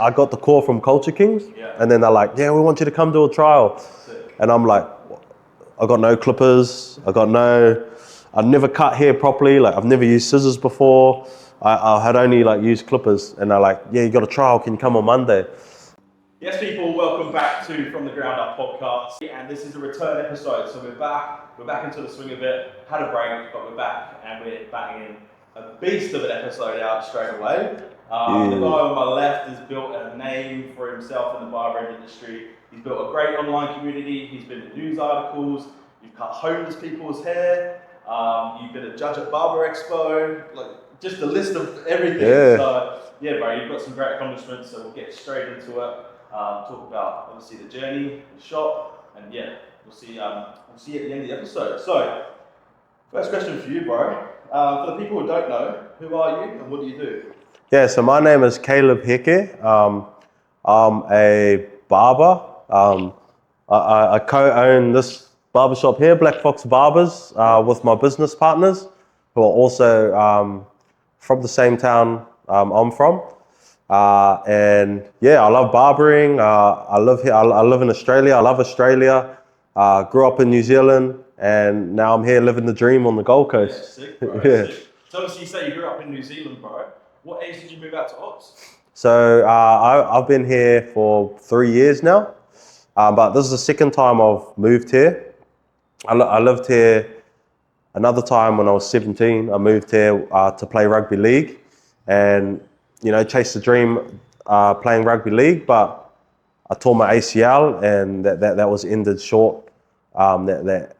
I got the call from Culture Kings, and then they're like, yeah, we want you to come do a trial. And I'm like, I got no clippers, I never cut hair properly, like I've never used scissors before. I had only like used clippers, and they're like, yeah, you got a trial, can you come on Monday? Yes, people, welcome back to From the Ground Up podcast, and this is a return episode. So we're back into the swing of it. Had a break, but we're back, and we're banging a beast of an episode out straight away. The guy on my left has built a name for himself in the barbering industry. He's built a great online community. He's been in news articles. You've cut homeless people's hair. You've been a judge at Barber Expo. Like just a list of everything. Yeah. So yeah, bro, you've got some great accomplishments. So we'll get straight into it. Talk about obviously the journey, the shop, and yeah, we'll see you at the end of the episode. So, first question for you, bro. For the people who don't know, who are you and what do you do? Yeah, so my name is Caleb Heke. I'm a barber. I co-own this barbershop here, Black Fox Barbers, with my business partners, who are also from the same town I'm from. And yeah, I love barbering. I live here. I live in Australia. I love Australia. Grew up in New Zealand, and now I'm here living the dream on the Gold Coast. Yeah, sick, bro. Yeah. Sick. So obviously you say you grew up in New Zealand, bro. What age did you move out to Oz? So I've been here for 3 years now, but this is the second time I've moved here. I lived here another time when I was 17. I moved here to play rugby league, and chase the dream playing rugby league, but I tore my ACL, and that was ended short, that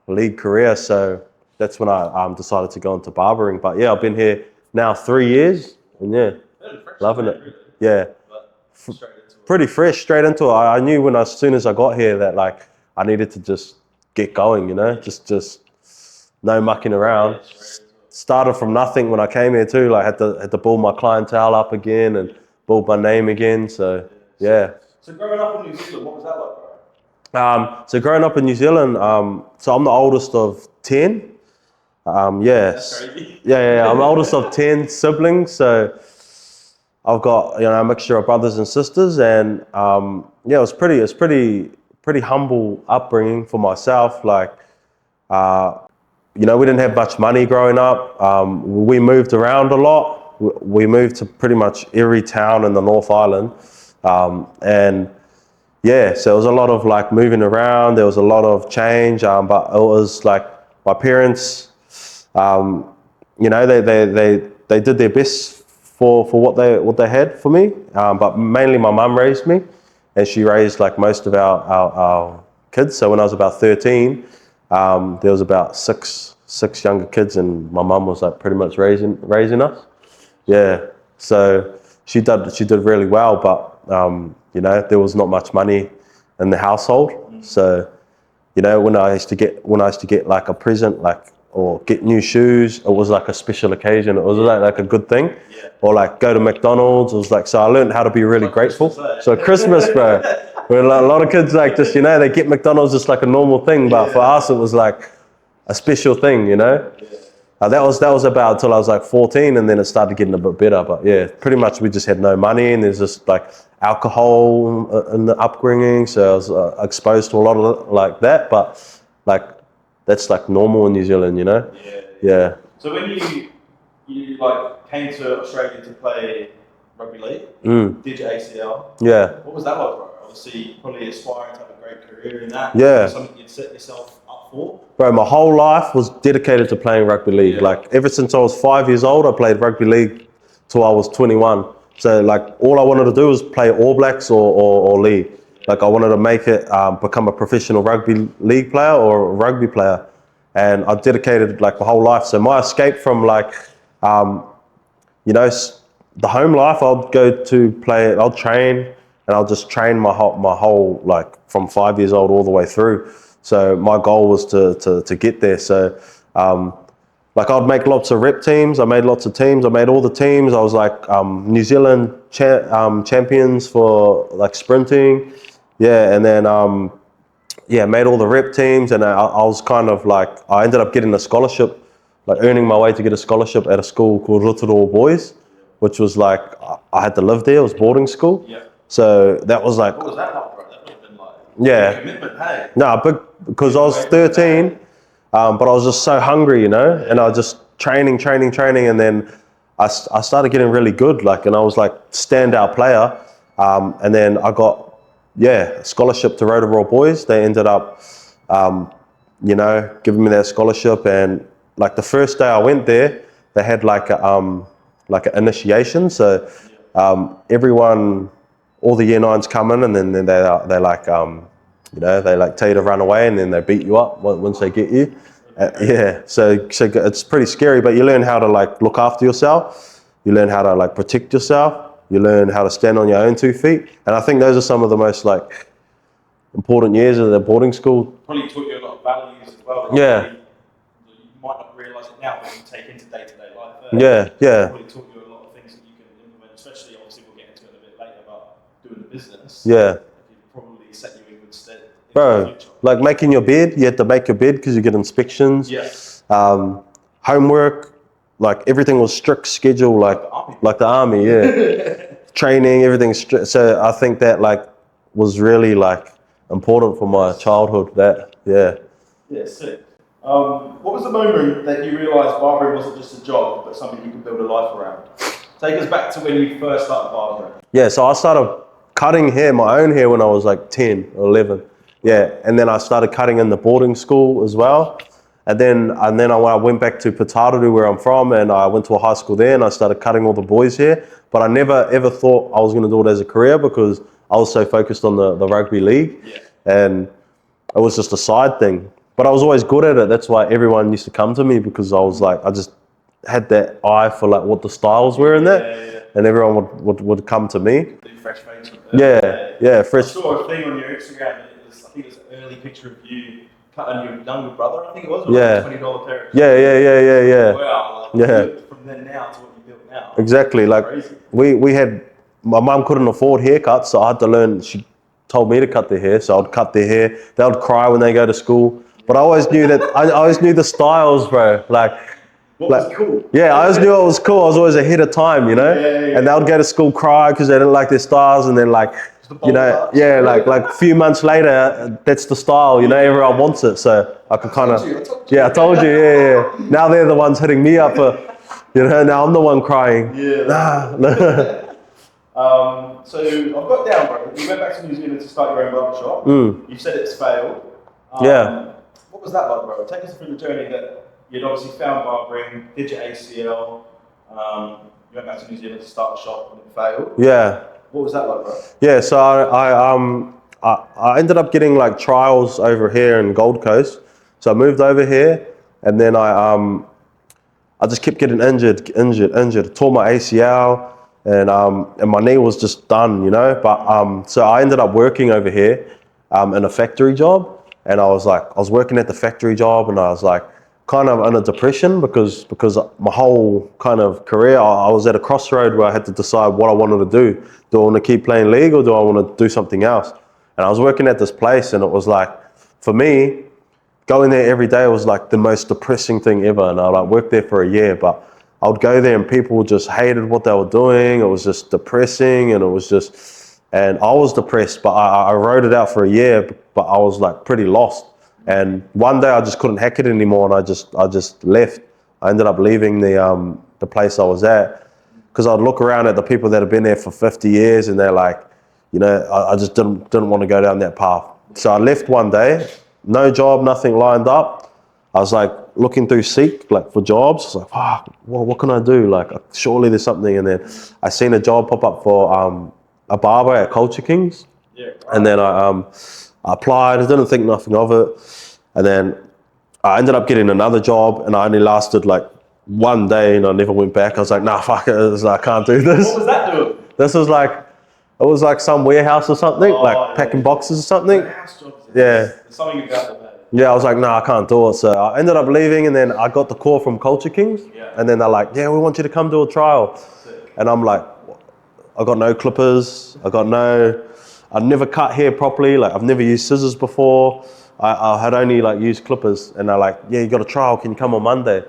league career. So that's when I decided to go into barbering. But yeah, I've been here now 3 years, and yeah, loving it. Really. Yeah, pretty fresh, straight into it. I knew as soon as I got here that like I needed to just get going, just no mucking around. Started from nothing when I came here too. Like had to build my clientele up again and build my name again. So yeah. So growing up in New Zealand, what was that like, bro? So growing up in New Zealand, so I'm the oldest of 10. That's crazy. Yeah. I'm the oldest of 10 siblings. So I've got a mixture of brothers and sisters, and it was pretty humble upbringing for myself. Like. We didn't have much money growing up. We moved around a lot. We moved to pretty much every town in the North Island. And yeah, so it was a lot of like moving around. There was a lot of change, but it was like my parents, they did their best for what they had for me. But mainly my mum raised me, and she raised like most of our kids. So when I was about 13, there was about six younger kids, and my mum was like pretty much raising us. Yeah, so she did really well, but there was not much money in the household. So when I used to get like a present, like or get new shoes, it was like a special occasion. It was like a good thing. Yeah. Or like go to McDonald's. It was like, so I learned how to be really grateful. So Christmas, bro. Where a lot of kids like just, they get McDonald's just like a normal thing, but for us it was like a special thing, that was about until I was like 14, and then it started getting a bit better. But yeah, pretty much we just had no money, and there's just like alcohol in the upbringing, so I was exposed to a lot of like that. But like that's like normal in New Zealand, Yeah. So when you like came to Australia to play rugby league, did your ACL? Yeah. What was that like, bro? Obviously, probably aspiring to have a great career in that. Yeah. Something you'd set yourself up for. Bro, my whole life was dedicated to playing rugby league. Yeah. Like ever since I was 5 years old, I played rugby league till I was 21. So like all I wanted to do was play All Blacks or league. Like I wanted to make it become a professional rugby league player or a rugby player, and I dedicated like my whole life. So my escape from like, the home life, I'll go to play. I'll train, and I'll just train my whole like from 5 years old all the way through. So my goal was to get there. So like I'd make lots of rep teams. I made lots of teams. I made all the teams. I was like New Zealand champions for like sprinting. Yeah, and then made all the rep teams, and I was kind of like, I ended up getting a scholarship, like earning my way to get a scholarship at a school called Rotorua Boys. which was like, I had to live there. It was boarding school. Yeah. So that was like, What was that like, bro? That would have been like yeah. commitment, hey? No, but because I was 13, but I was just so hungry, you know, and I was just training, and then I started getting really good, like, and I was like standout player, and then I got, a scholarship to Rotorua Boys. They ended up, giving me that scholarship, and like the first day I went there, they had like an initiation, so everyone, all the year nines come in, and then they like they like tell you to run away, and then they beat you up once they get you. So it's pretty scary, but you learn how to like look after yourself. You learn how to like protect yourself. You learn how to stand on your own 2 feet. And I think those are some of the most like important years of the boarding school. Probably taught you a lot of values as well. Yeah. You might not realise it now, but you take into day-to-day life. Yeah. Probably taught you a lot of things that you can implement, especially obviously we'll get into it a bit later about doing the business. Yeah. It probably set you in good stead. Bro, like making your bed, you had to make your bed because you get inspections. Yeah. Homework, like everything was strict schedule, like the army, yeah. Training, everything strict. So I think that like was really like important for my childhood. Yeah, sick. What was the moment that you realised barbering wasn't just a job, but something you could build a life around? Take us back to when you first started barbering. Yeah, so I started cutting hair, my own hair, when I was like 10 or 11. Yeah, and then I started cutting in the boarding school as well. And then I went back to Pataru, where I'm from, and I went to a high school there, and I started cutting all the boys' hair. But I never ever thought I was going to do it as a career because I was so focused on the rugby league, and it was just a side thing. But I was always good at it. That's why everyone used to come to me, because I was like, I just had that eye for like what the styles were in that, and everyone would come to me. Fresh face. Fresh. I saw a thing on your Instagram. I think it was an early picture of you cutting your younger brother. I think it was. Yeah. Like $20 pair. Yeah. Wow. Like, from then now to what you built now. Exactly. Like we had, my mum couldn't afford haircuts, so I had to learn. She told me to cut their hair, so I'd cut their hair. They would cry when they go to school, but I always knew that. I always knew the styles, bro. What was cool? Yeah, I always knew it was cool. I was always ahead of time, you know. And they would go to school cry because they didn't like their styles, and then like, like a few months later, that's the style, you know. Everyone wants it, so I could kind of. I told you. Yeah. Now they're the ones hitting me up for, Now I'm the one crying. So I've got down, bro. You went back to New Zealand to start your own barbershop. You said it's failed. What was that like, bro? Take us through the journey that you'd obviously found barbering, did your ACL, you went back to New Zealand to start the shop and it failed. Yeah. What was that like, bro? Yeah, so I ended up getting like trials over here in Gold Coast. So I moved over here, and then I just kept getting injured. Tore my ACL, and my knee was just done, But so I ended up working over here in a factory job, and I was working at the factory job, and I was like kind of in a depression because my whole kind of career, I was at a crossroad where I had to decide what I wanted to do. Do I want to keep playing league, or do I want to do something else? And I was working at this place, and it was like, for me, going there every day was like the most depressing thing ever. And I like worked there for a year, but I would go there and people just hated what they were doing. It was just depressing, and and I was depressed, but I rode it out for a year, but I was like pretty lost. And one day I just couldn't hack it anymore, and I just left. I ended up leaving the place I was at, because I'd look around at the people that have been there for 50 years, and they're like, I just didn't want to go down that path. So I left one day, no job, nothing lined up. I was like looking through Seek, like for jobs. I was like, fuck, what can I do? Like, surely there's something. And then I seen a job pop up for a barber at Culture Kings. Yeah. Right. And then I applied, I didn't think nothing of it. And then I ended up getting another job, and I only lasted like one day, and I never went back. I was like, nah, fuck it. I can't do this. What was that doing? It was like some warehouse or something, packing boxes or something. Warehouse jobs. Yeah. There's something about that. Yeah, I was like, nah, I can't do it. So I ended up leaving, and then I got the call from Culture Kings. Yeah. And then they're like, yeah, we want you to come do a trial. Sick. And I'm like, I got no clippers. I never cut hair properly. Like, I've never used scissors before. I had only like used clippers, and they're like, yeah, you got a trial. Can you come on Monday?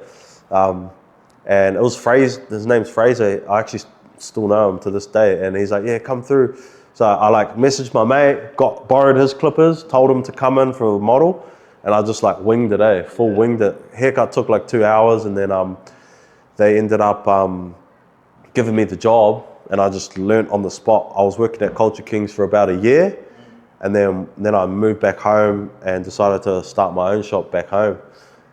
And it was Fraser. His name's Fraser. I actually still know him to this day. And he's like, yeah, come through. So I like messaged my mate, borrowed his clippers, told him to come in for a model, and I just like winged it, full winged it. Haircut took like 2 hours, and then they ended up giving me the job, and I just learnt on the spot. I was working at Culture Kings for about a year, and then I moved back home and decided to start my own shop back home.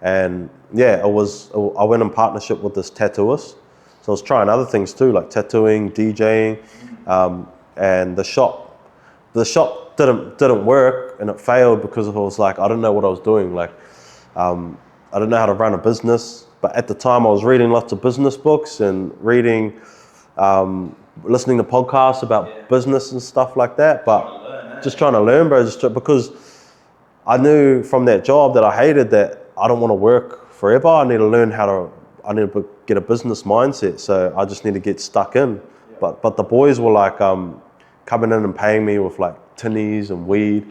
And yeah, I went in partnership with this tattooist. So I was trying other things too, like tattooing, DJing, and the shop didn't work, and it failed because I was like, I didn't know what I was doing. Like, I didn't know how to run a business. But at the time, I was reading lots of business books and listening to podcasts about business and stuff like that. But just trying to learn, bro, because I knew from that job that I hated that I don't want to work forever. I need to get a business mindset. So I just need to get stuck in. But the boys were like coming in and paying me with like tinnies and weed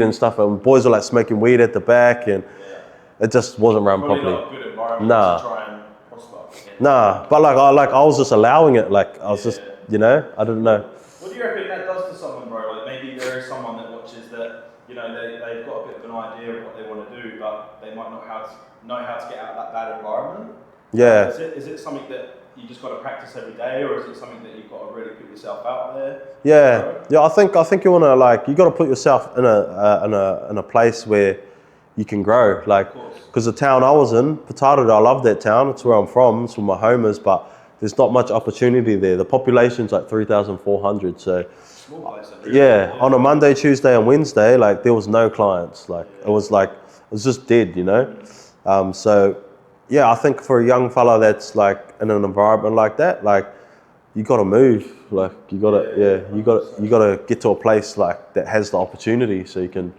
and stuff. And boys were like smoking weed at the back, and it just wasn't run properly. Not a good environment to try and prosper. Nah, but I was just allowing it. Like I was just, I didn't know. What do you reckon that does to someone, bro? Like maybe there is someone that watches that, they've got a bit of an idea of what they want to do, but they might not know how to get out of that bad environment. Yeah. Is it something that you just got to practice every day, or is it something that you've got to really put yourself out there? Yeah. I think you want to you got to put yourself in a place where you can grow. Like, because the town I was in, Potato, I love that town. It's where I'm from. It's where my home is, but there's not much opportunity there. The population's like 3,400. So Small place. on a Monday, Tuesday, and Wednesday, like there was no clients. Like it was just dead, So. Yeah, I think for a young fella that's like in an environment like that, like you got to move, like you got to get to a place like that has the opportunity so you can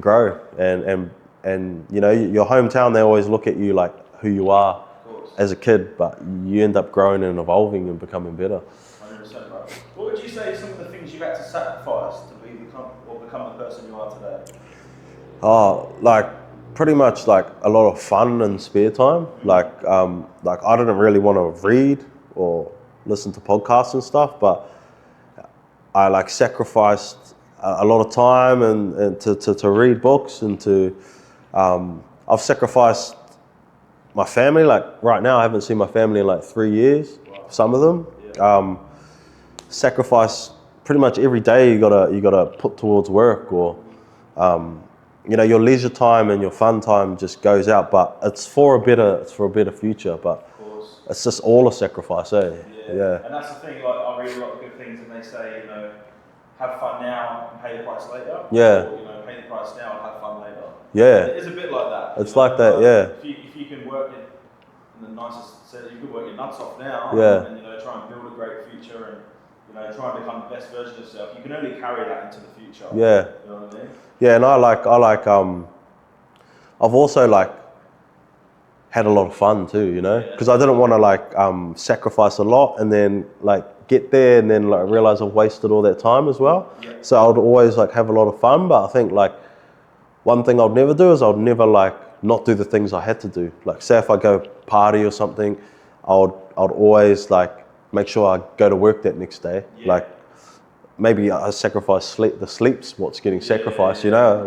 grow and your hometown, they always look at you like who you are as a kid, but you end up growing and evolving and becoming better. 100%, bro. What would you say are some of the things you've had to sacrifice to become the person you are today? Pretty much like a lot of fun and spare time. Like I didn't really want to read or listen to podcasts and stuff, but I like sacrificed a lot of time and to read books and I've sacrificed my family. Like right now I haven't seen my family in like 3 years, some of them. Sacrifice pretty much every day you gotta put towards work or your leisure time and your fun time just goes out, but it's for a better future. But it's just all a sacrifice, eh? Yeah. And that's the thing. Like I read a lot of good things, and they say, have fun now and pay the price later. Yeah. Or, pay the price now and have fun later. Yeah. It is a bit like that. It's like that, yeah. If you can work in the nicest sense, you can work your nuts off now. Yeah. And try and build a great future and. Try and become the best version of yourself. You can only carry that into the future. Yeah. You know what I mean? Yeah, and I've also had a lot of fun too, because I didn't want to sacrifice a lot and then get there and then realize I've wasted all that time as well. Yeah. So I would always have a lot of fun, but I think one thing I'd never do is I'd never not do the things I had to do. Like say if I go party or something, I'd always make sure I go to work that next day. Yeah. Maybe I sacrifice sleep. The sleep's what's getting sacrificed, but you don't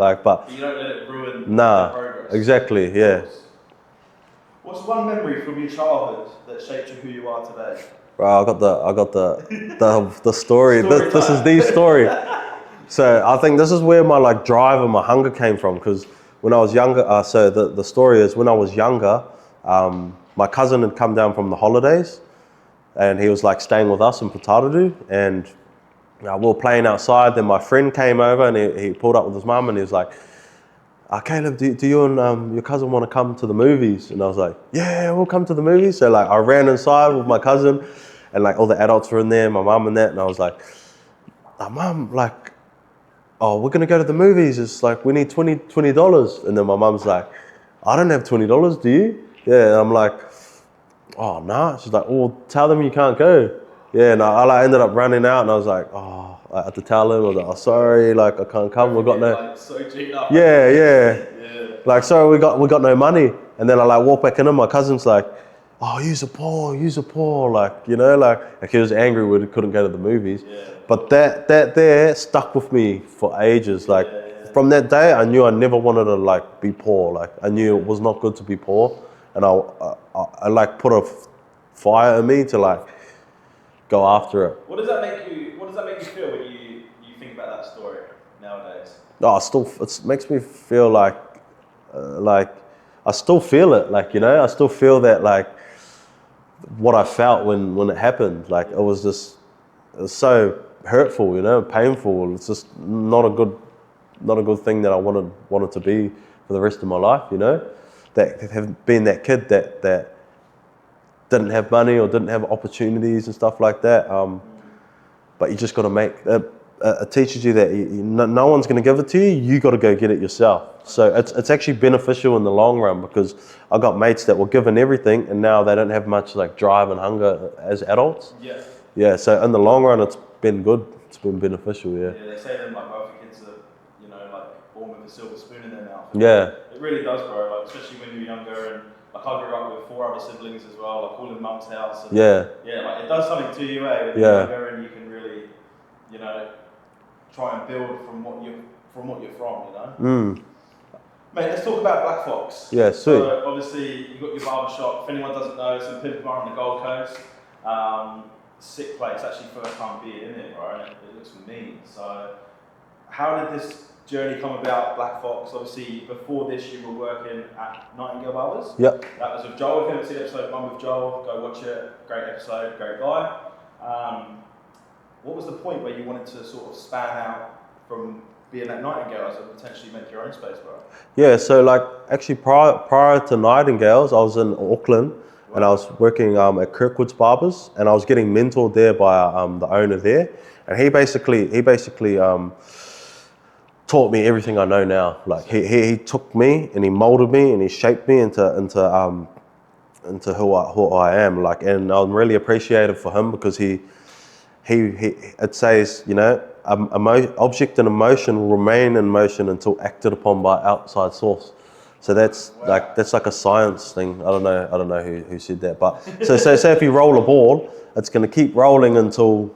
let it ruin the progress. Exactly, yeah. What's one memory from your childhood that shaped you who you are today? Bro, I got the story. This is the story. So I think this is where my drive and my hunger came from. Because when I was younger, so the story is when I was younger, my cousin had come down from the holidays. And he was staying with us in Potato, and we were playing outside. Then my friend came over and he pulled up with his mum and he was like, Caleb, do you and your cousin want to come to the movies? And I was like, yeah, we'll come to the movies. So I ran inside with my cousin and all the adults were in there, my mum and that. And I was like, Mum, we're going to go to the movies. It's we need $20. And then my mum's like, I don't have $20, do you? Yeah, and I'm like, oh, nah. She's like, well, tell them you can't go. Yeah, and I ended up running out and I was like, I had to tell him. I was like, sorry, I can't come. We got no. So cheap up. Yeah. Sorry, we got no money. And then I walk back in and my cousin's like, oh, you're poor, like, you know, like he was angry when he couldn't go to the movies. Yeah. But that there stuck with me for ages. Like from that day, I knew I never wanted to like be poor. Like I knew it was not good to be poor, and I like put a fire in me to like go after it. What does that make you feel when you think about that story nowadays? Oh, it makes me feel like I still feel it. Like, you know, I still feel that like what I felt when it happened. Like it was so hurtful, you know, painful. It's just not a good thing that I wanted to be for the rest of my life, you know. That have been that kid that didn't have money or didn't have opportunities and stuff like that. But you just got to make it teaches you that no one's going to give it to you. You got to go get it yourself. So it's actually beneficial in the long run, because I got mates that were given everything and now they don't have much like drive and hunger as adults. Yeah. Yeah. So in the long run, it's been good. It's been beneficial. Yeah. Yeah, they say that like both kids are, you know, like born with a silver spoon in their mouth. Yeah. It really does, bro. Like especially when you're younger, and like I grew up with 4 other siblings as well, like all in mum's house. And Yeah. Yeah, like it does something to you, when Yeah. you're younger, and you can really, you know, try and build from what you're from, you know. Mate, let's talk about Black Fox. Yeah, sweet. So obviously you've got your barbershop. If anyone doesn't know, it's in Pimpamar on the Gold Coast. Sick place. Actually, first time being in it, right? It looks mean. So, how did this journey come about, Black Fox? Obviously, before this, you were working at Nightingale Barbers. Yep. That was with Joel. If you haven't seen episode 1 with Joel, go watch it. Great episode, great guy. What was the point where you wanted to sort of span out from being at Nightingales and potentially make your own space, bro? Yeah, so like actually prior to Nightingales, I was in Auckland. Wow. And I was working at Kirkwood's Barbers, and I was getting mentored there by the owner there, and he basically taught me everything I know now. Like he took me and he molded me and he shaped me into who I am. Like, and I'm really appreciative for him, because he it says, you know, object and emotion will remain in motion until acted upon by outside source. So that's like a science thing. I don't know who said that, but so say if you roll a ball, it's going to keep rolling until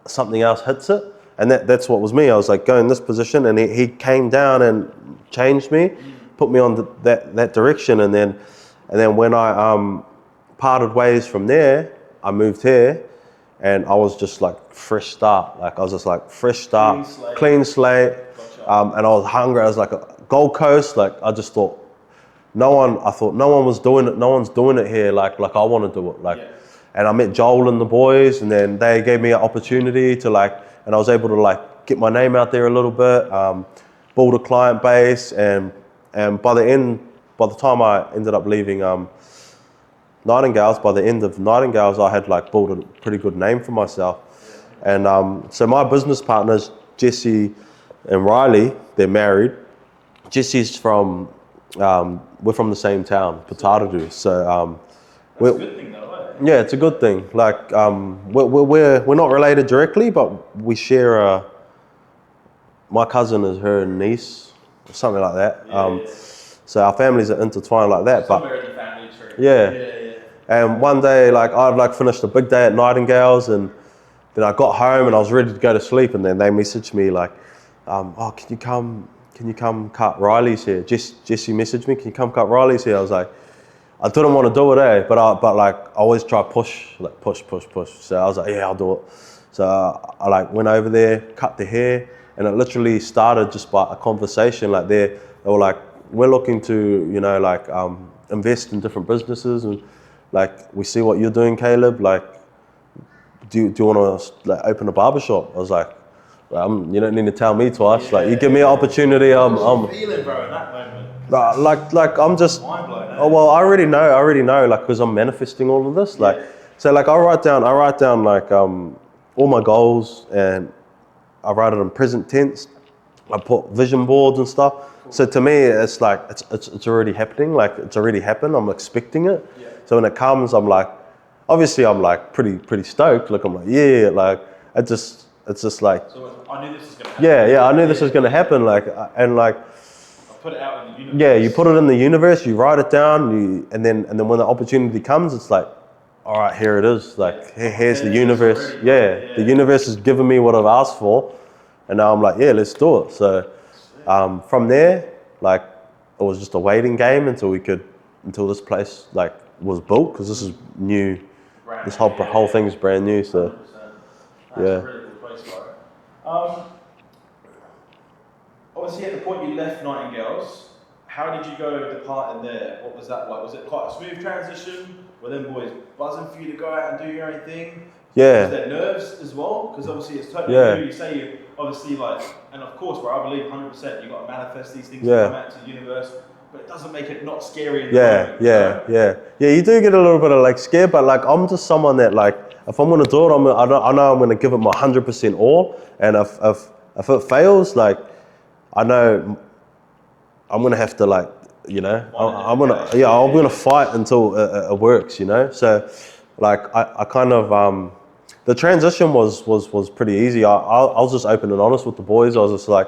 something else hits it, and that's what was me. I was like, go in this position, and he came down and changed me, put me on that direction, and then when I parted ways from there, I moved here. And I was just like fresh start. Like I was just like fresh start, clean slate. Gotcha. And I was hungry. I was like a Gold Coast. Like I just thought, no one was doing it. No one's doing it here. Like I want to do it. Like, yeah. And I met Joel and the boys, and then they gave me an opportunity to like, and I was able to like get my name out there a little bit, build a client base, and by the time I ended up leaving Nightingales, by the end of Nightingales, I had like built a pretty good name for myself. And so my business partners, Jesse and Riley, they're married. Jesse's from, we're from the same town, Potaradu. So that's a good thing though, right? Yeah, it's a good thing. Like we're not related directly, but we share my cousin is her niece, or something like that. Yeah. So our families are intertwined like that. Somewhere in the family tree. Yeah. And one day, like I'd like finished a big day at Nightingales, and then I got home and I was ready to go to sleep, and then they messaged me like, "Oh, can you come cut Riley's hair?" Jesse messaged me, "Can you come cut Riley's hair?" I was like, I didn't want to do it, but like I always try push. So I was like, yeah, I'll do it. So I like went over there, cut the hair, and it literally started just by a conversation. Like they were like, we're looking to, you know, like invest in different businesses, and like we see what you're doing, Caleb. Like, do you want to like open a barbershop? I was like, well, you don't need to tell me twice. Like, you give me an opportunity. I'm feeling, bro, in that moment. Like I'm just. Mind blown, eh? Oh well, I already know. Like, because I'm manifesting all of this. Like, so like I write down like all my goals, and I write it in present tense. I put vision boards and stuff. Cool. So to me, it's like it's already happening. Like it's already happened. I'm expecting it. Yeah. So when it comes, I'm like, obviously I'm like pretty stoked. Like I'm like, yeah, like it's just like. So I knew this was gonna happen. Yeah, I knew this was gonna happen. Like and like. put it out in the universe. Yeah, you put it in the universe, you write it down, and then when the opportunity comes, it's like, all right, here it is. Like, here's the universe. Yeah, the universe has given me what I've asked for, and now I'm like, yeah, let's do it. So from there, like, it was just a waiting game until this place like was built, because this is new. This whole thing is brand new. So 100%. That's yeah. a really cool place, right? Obviously, at the point you left Nightingales, how did you go depart in there? What was that like? Was it quite a smooth transition? Were them boys buzzing for you to go out and do your own thing? Yeah. Was there nerves as well? Because obviously it's totally new. You say you obviously like, and of course, bro, I believe 100%. You got to manifest these things to come out to the universe, but it doesn't make it not scary. In the moment, yeah. You do get a little bit of like scare, but like I'm just someone that like, if I'm gonna do it, I know I'm gonna give it my 100% all, and if it fails, like I know I'm gonna have to like, you know, I'm gonna fight until it works, you know. So like I kind of the transition was pretty easy. I was just open and honest with the boys. I was just like,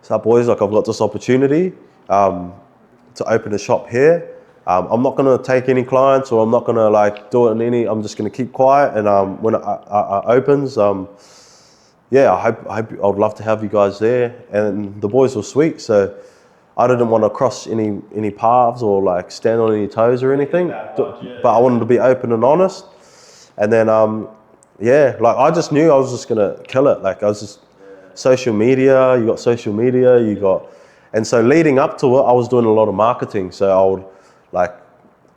so boys, like I've got this opportunity to open a shop here. I'm not gonna take any clients, or I'm not gonna like do it in any. I'm just gonna keep quiet, and when it opens, yeah, I'd love to have you guys there. And the boys were sweet, so I didn't want to cross any paths or like stand on any toes or anything. But I wanted to be open and honest. And then yeah, like I just knew I was just gonna kill it. Like I was just social media. You got social media. You got, and so leading up to it, I was doing a lot of marketing. So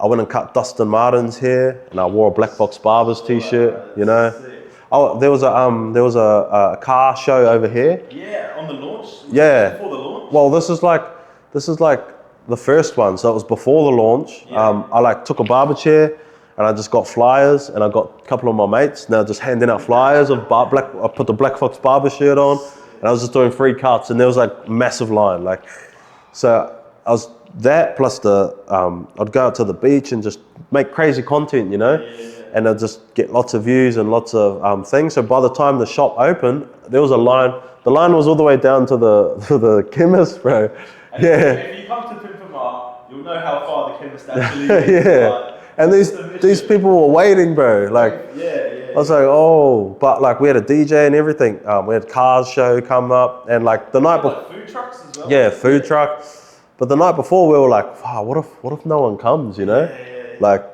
I went and cut Dustin Martin's hair, and I wore a Black Fox Barbers t-shirt. You know. Oh, there was a car show over here. Yeah, on the launch. Yeah. Before the launch. Well, this is like the first one, so it was before the launch. Yeah. I like took a barber chair, and I just got flyers, and I got a couple of my mates, and they were just handing out flyers of I put the Black Fox Barber shirt on, and I was just doing free cuts, and there was like massive line, like, so I was that plus I'd go out to the beach and just make crazy content, you know. And I'd just get lots of views and lots of things. So by the time the shop opened, there was a line. The line was all the way down to the chemist, bro. And if you come to Pimpamar, you'll know how far the chemist actually is. Yeah. Like, and these people were waiting, bro. Like, I was like, oh, but like we had a DJ and everything. We had cars show come up, and like the night before. Like food trucks as well. Yeah, food truck. But the night before, we were like, wow, what if no one comes, you know? Like.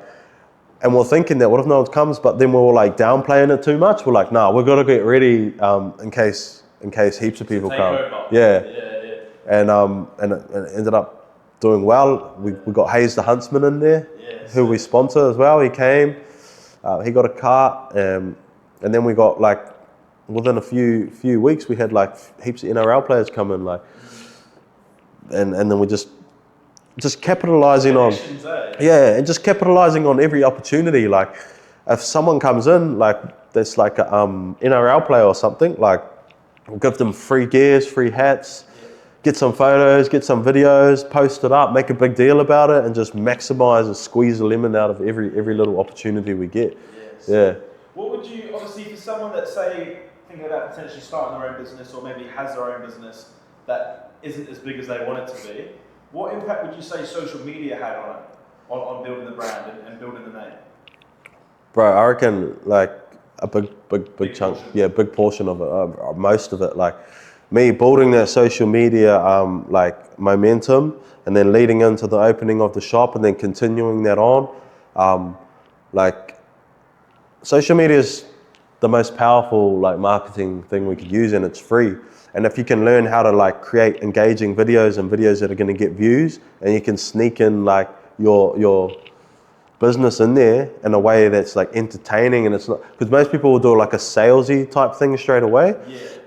And we're thinking that what if no one comes, but then we were like downplaying it too much. We're like, nah, we've got to get ready in case heaps of people come. Yeah. And it ended up doing well. We got Hayes the Huntsman in there, who we sponsor as well. He came, he got a cart, and then we got like within a few weeks we had like heaps of NRL players come in, like, and then we just capitalizing on, and just capitalizing on every opportunity. Like, if someone comes in, like there's like a NRL player or something, like we'll give them free gears, free hats, get some photos, get some videos, post it up, make a big deal about it, and just maximize and squeeze the lemon out of every little opportunity we get. Yeah. What would you, obviously, for someone that's thinking about potentially starting their own business, or maybe has their own business that isn't as big as they want it to be, what impact would you say social media had on it, on building the brand and building the name? Bro, I reckon like a big chunk, big portion of it, most of it. Like me building that social media like momentum, and then leading into the opening of the shop, and then continuing that on. Like social media is the most powerful like marketing thing we could use, and it's free. And if you can learn how to like create engaging videos and videos that are going to get views, and you can sneak in like your business in there in a way that's like entertaining, and it's not, because most people will do like a salesy type thing straight away.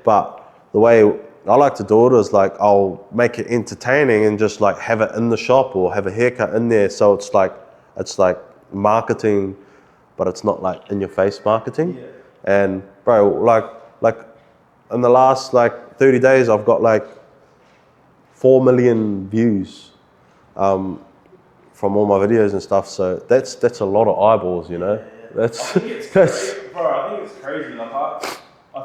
But the way I like to do it is like I'll make it entertaining and just like have it in the shop or have a haircut in there. So it's like marketing, but it's not like in your face marketing. And bro, like in the last like 30 days, I've got like 4 million views from all my videos and stuff. So that's a lot of eyeballs, you know. I think it's crazy. Bro, I think it's crazy. Like I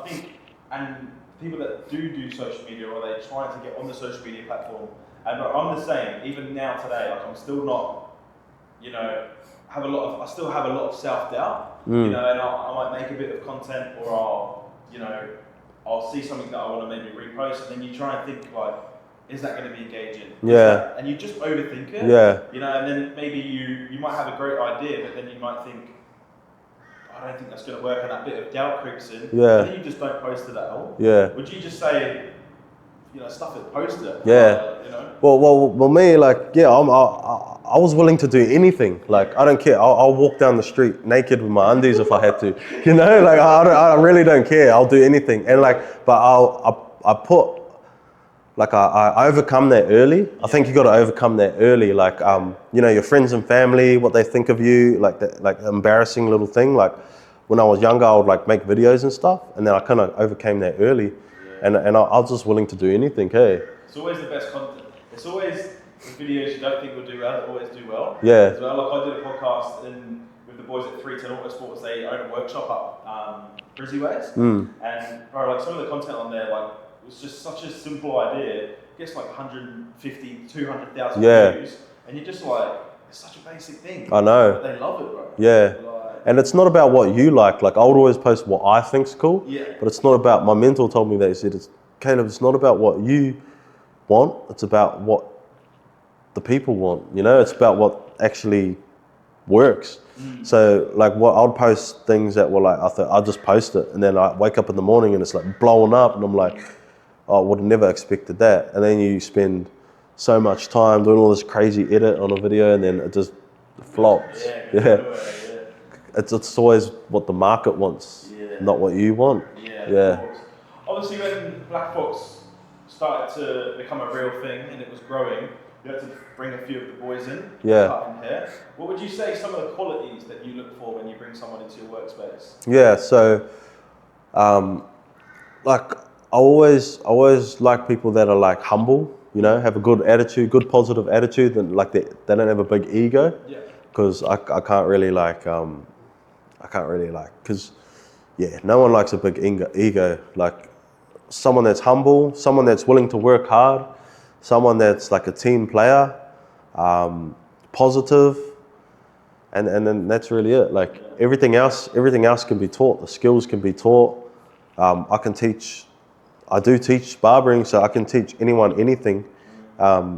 think, and people that do social media, or they try to get on the social media platform And I'm the same. Even now today, like I'm still not, you know, I still have a lot of self-doubt, you know, and I might make a bit of content, or I'll see something that I want to maybe repost, and then you try and think like, is that going to be engaging? And you just overthink it. You know, and then maybe you might have a great idea, but then you might think, I don't think that's going to work, and that bit of doubt creeps in. And then you just don't post it at all. Would you just say, you know, stuff it, post it? You know? Well, me, like, I was willing to do anything. Like, I don't care. I'll walk down the street naked with my undies if I had to. You know, like, I really don't care. I'll do anything. And like, but I overcome that early. I think you got to overcome that early. Like, you know, your friends and family, what they think of you, like that, like embarrassing little thing. Like, when I was younger, I would like make videos and stuff, and then I kind of overcame that early, and I was just willing to do anything. Hey, it's always the best content. It's always the videos you don't think will do well that always do well. As well, like I did a podcast with the boys at 310 Autosports. They own a workshop up Brizzyways, and bro, like some of the content on there, like, it's just such a simple idea. It gets like 150, 200,000 views, and you're just like, it's such a basic thing. I know. But they love it, bro. And it's not about what you like. Like, I would always post what I think's cool. But it's not about, my mentor told me that, he said, Caleb, it's not about what you want. It's about what the people want. You know, it's about what actually works. So like, I'd post things that were like, I thought I'll just post it, and then I wake up in the morning and it's like blowing up, and I'm like, oh, I would have never expected that. And then you spend so much time doing all this crazy edit on a video, and then it just flops. It's always what the market wants, not what you want. Obviously, when Black Fox started to become a real thing and it was growing, you had to bring a few of the boys in, cut in hair. What would you say some of the qualities that you look for when you bring someone into your workspace? So, like, I always like people that are like humble, you know, have a good attitude, good positive attitude, and like they don't have a big ego. Because I can't really like, because no one likes a big ego. Like, someone that's humble, someone that's willing to work hard, someone that's like a team player, positive, and then that's really it. Like, everything else can be taught. The skills can be taught. I do teach barbering, so I can teach anyone anything,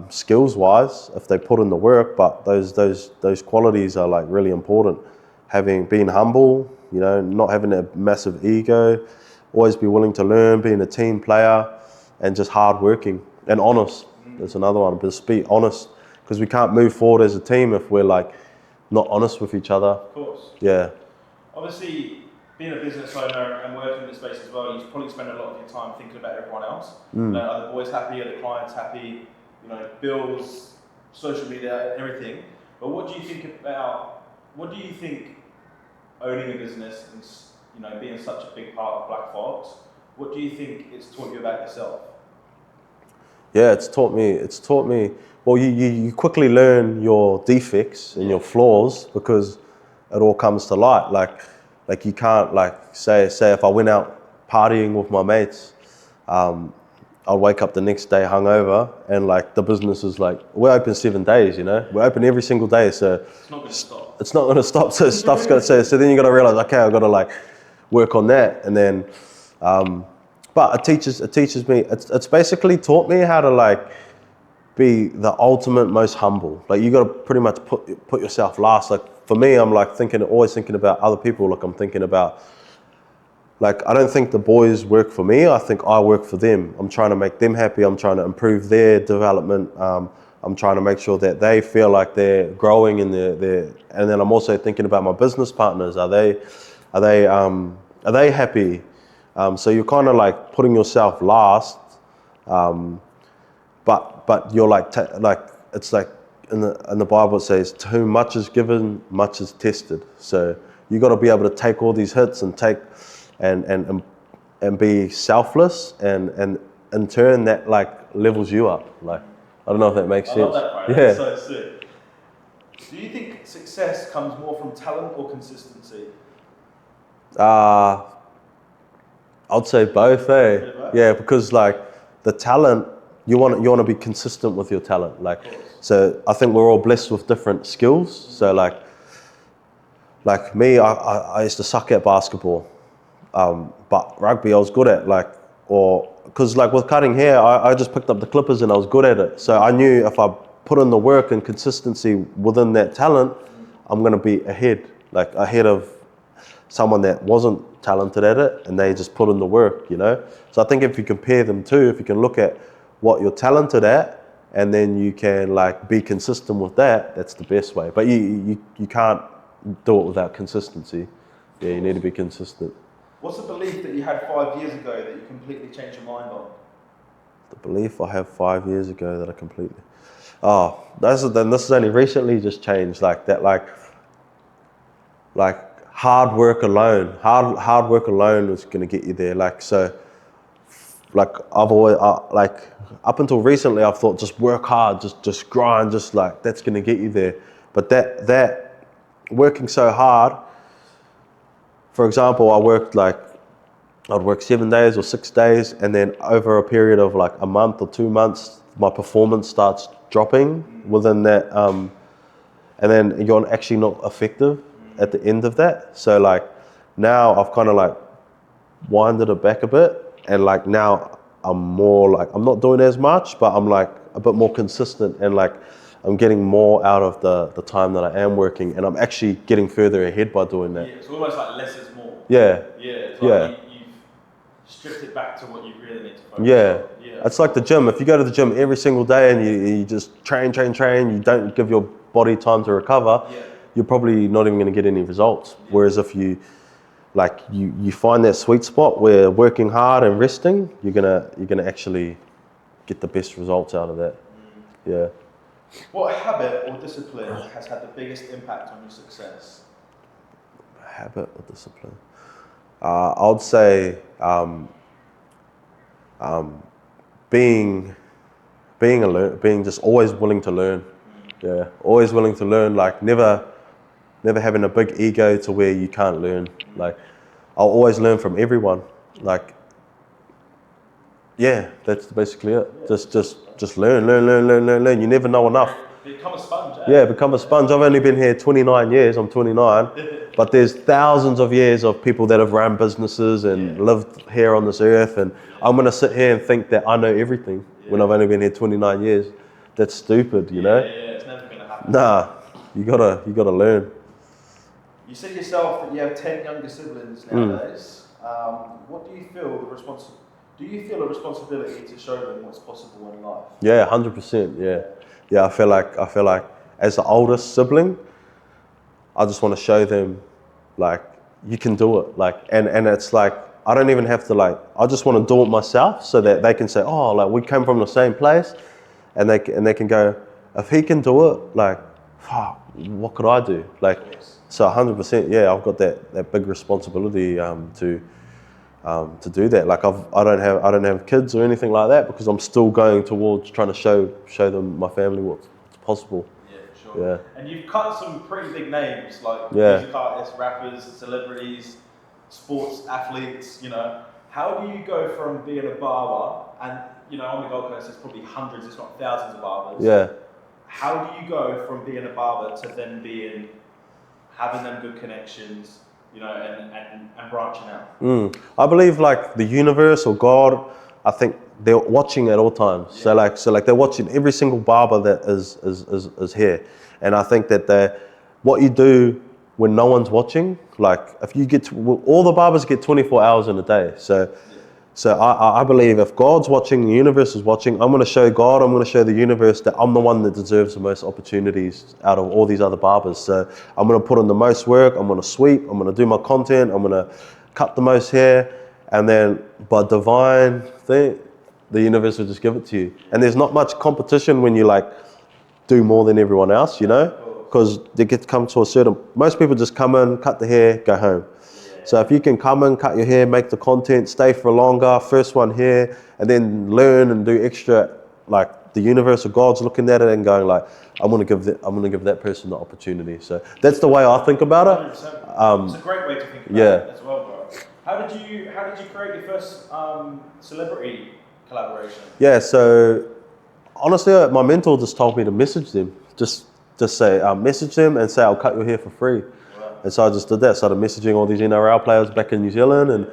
skills wise, if they put in the work. But those qualities are like really important. Being humble, you know, not having a massive ego, always be willing to learn, being a team player, and just hardworking and honest. There's another one, but just be honest, because we can't move forward as a team if we're like not honest with each other. Of course. Obviously, being a business owner and working in this space as well, you probably spend a lot of your time thinking about everyone else. You know, are the boys happy? Are the clients happy? You know, bills, social media, everything. But what do you think owning a business and, you know, being such a big part of Black Fox, what do you think it's taught you about yourself? It's taught me, well, you quickly learn your defects and your flaws, because it all comes to light. Like you can't, like, say if I went out partying with my mates, I'll wake up the next day hungover, and like the business is like, we're open 7 days, you know, we're open every single day, so it's not going to stop. It's not going to stop. So stuff's going to say. So then you got to realize, okay, I've got to like work on that, and then, but it teaches me. It's basically taught me how to like be the ultimate most humble. Like, you got to pretty much put yourself last. Like, for me, I'm like always thinking about other people. Like, I'm thinking about, like, I don't think the boys work for me. I think I work for them. I'm trying to make them happy. I'm trying to improve their development. I'm trying to make sure that they feel like they're growing in their, and then I'm also thinking about my business partners. Are they happy? So you're kind of like putting yourself last, but you're like it's like in the Bible it says, to whom much is given, much is tested. So you got to be able to take all these hits and take and be selfless, and in turn that like levels you up. Like, I don't know if that makes sense. I love that, bro. That's so sick. Do you think success comes more from talent or consistency? I'd say both, eh? Yeah, because like the talent You want to be consistent with your talent. Like, so I think we're all blessed with different skills. So like me, I used to suck at basketball, but rugby I was good at. Like, or because like with cutting hair, I just picked up the clippers and I was good at it. So I knew if I put in the work and consistency within that talent, I'm gonna be ahead of someone that wasn't talented at it and they just put in the work, you know? So I think if you compare them too, if you can look at what you're talented at and then you can like be consistent with that, that's the best way. But you can't do it without consistency. Yeah, you need to be consistent. What's the belief that you had 5 years ago that you completely changed your mind on? The belief I have 5 years ago that I completely... this has only recently just changed, like that, like hard work alone is going to get you there. Like, so like I've always like up until recently I've thought just work hard, just grind, just like that's going to get you there. But that working so hard, for example, I'd work 7 days or 6 days, and then over a period of like a month or 2 months my performance starts dropping within that, and then you're actually not effective at the end of that. So like now I've kind of like winded it back a bit, and like now I'm more like, I'm not doing as much, but I'm like a bit more consistent, and like I'm getting more out of the time that I am working, and I'm actually getting further ahead by doing that. Yeah, it's almost like less is more. Yeah. Yeah, it's like you've stripped it back to what you really need to focus on. Yeah. It's like the gym. If you go to the gym every single day and you just train, you don't give your body time to recover, you're probably not even going to get any results. Whereas if you find that sweet spot where working hard and resting, you're gonna actually get the best results out of that. Yeah. What habit or discipline has had the biggest impact on your success? Habit or discipline? I would say being just always willing to learn. Yeah, always willing to learn. Like never having a big ego to where you can't learn. Like I'll always learn from everyone. Like yeah, that's basically it. Just learn. You never know enough. Become a sponge. Yeah, become a sponge. I've only been here 29 years. I'm 29, but there's thousands of years of people that have run businesses and lived here on this earth, and I'm gonna sit here and think that I know everything when I've only been here 29 years. That's stupid, you know. Yeah, it's never gonna happen. Nah, you gotta learn. You said yourself that you have 10 younger siblings nowadays. What do you feel Do you feel a responsibility to show them what's possible in life? Yeah, 100%. Yeah. I feel like as the oldest sibling, I just want to show them like you can do it. Like and it's like I don't even have to like. I just want to do it myself so that they can say, oh, like we came from the same place, and they can go, if he can do it, like, fuck, what could I do? Like, so 100%. Yeah, I've got that big responsibility to do that. Like I don't have kids or anything like that because I'm still going towards trying to show them, my family, what's possible. Yeah, for sure. Yeah. And you've cut some pretty big names like music artists, rappers, celebrities, sports athletes. You know, how do you go from being a barber and on the Gold Coast there's probably hundreds, if not thousands of barbers. Yeah. How do you go from being a barber to then having them good connections? And branching out. I believe like the universe or God, I think they're watching at all times. Yeah. So like they're watching every single barber that is here, and I think that what you do when no one's watching, like if you all the barbers get 24 hours in a day. So I believe if God's watching, the universe is watching, I'm going to show God, I'm going to show the universe that I'm the one that deserves the most opportunities out of all these other barbers. So I'm going to put in the most work, I'm going to sweep, I'm going to do my content, I'm going to cut the most hair, and then by divine thing, the universe will just give it to you. And there's not much competition when you like do more than everyone else, because they get to come to most people just come in, cut the hair, go home. So if you can come in, cut your hair, make the content, stay for longer, first one here, and then learn and do extra, like the universe or God's looking at it and going like, I'm gonna give that person the opportunity. So that's the way I think about it. 100%. It's a great way to think about it as well, bro. How did you create your first celebrity collaboration? Yeah, so honestly, my mentor just told me to message them. Just say, message them and say, I'll cut your hair for free. Wow. And so I just did that. Started messaging all these NRL players back in New Zealand, and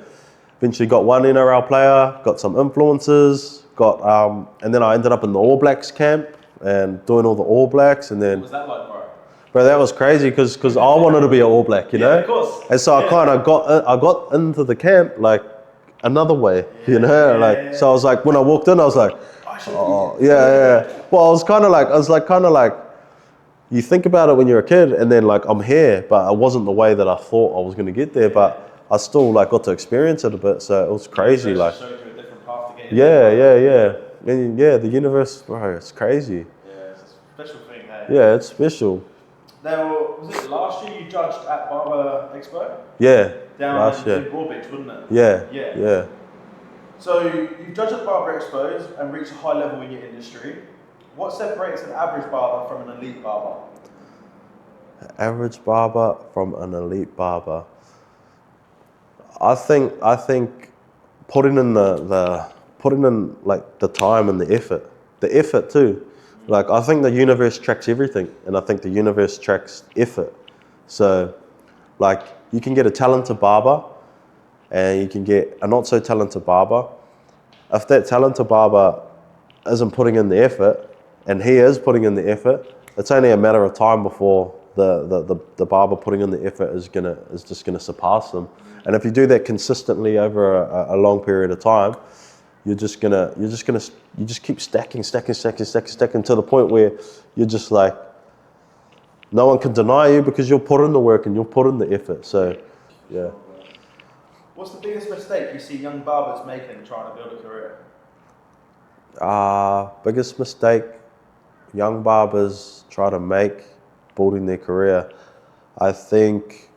eventually got one NRL player, got some influencers, and then I ended up in the All Blacks camp and doing all the All Blacks. And then, What was that like, bro? bro, that was crazy because I wanted to be an All Black, you know? Yeah, of course. And so I kind of got into the camp like another way, you know? Like, so I was like, when I walked in, I was like, oh, yeah. Well, I was kind of like, you think about it when you're a kid, and then like I'm here, but it wasn't the way that I thought I was going to get there. But I still like got to experience it a bit, so it was crazy. Like, showed you a different path to get and yeah, the universe, bro, it's crazy. Yeah, it's a special thing, hey? Yeah, it's special. Now, was it last year you judged at Barber Expo? Yeah, Down last in year. Broadbeach, wasn't it? Yeah. So you judged at Barber Expos and reached a high level in your industry. What separates an average barber from an elite barber? Average barber from an elite barber. I think putting in like the time and the effort too. Like, I think the universe tracks everything, and I think the universe tracks effort. So, like, you can get a talented barber, and you can get a not so talented barber. If that talented barber isn't putting in the effort, and he is putting in the effort, it's only a matter of time before the barber putting in the effort is just gonna surpass them. And if you do that consistently over a long period of time, you just keep stacking to the point where you're just like, no one can deny you because you'll put in the work and you'll put in the effort. So, yeah. What's the biggest mistake you see young barbers making trying to build a career? Biggest mistake young barbers try to make building their career. I think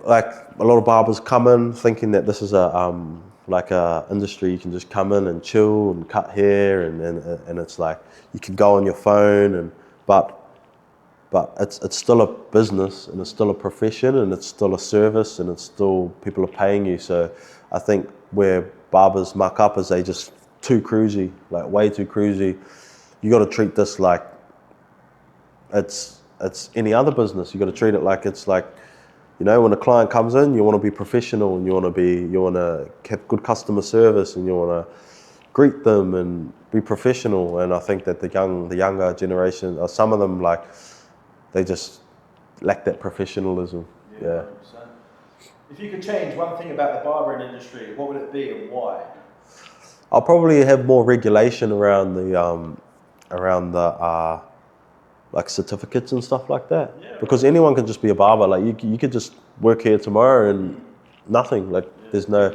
like a lot of barbers come in thinking that this is like a industry you can just come in and chill and cut hair and it's like you can go on your phone but it's still a business and it's still a profession and it's still a service and it's still people are paying you. So I think where barbers muck up is they just too cruisy, like way too cruisy. You got to treat this like it's any other business. You got to treat it like it's like, you know, when a client comes in, you want to be professional and you want to have good customer service and you want to greet them and be professional. And I think that the younger generation, or some of them, like, they just lack that professionalism. Yeah. 100%. If you could change one thing about the barbering industry, what would it be and why? I'll probably have more regulation around the like certificates and stuff like that. Yeah, because anyone can just be a barber. Like you could just work here tomorrow and nothing. Like there's no.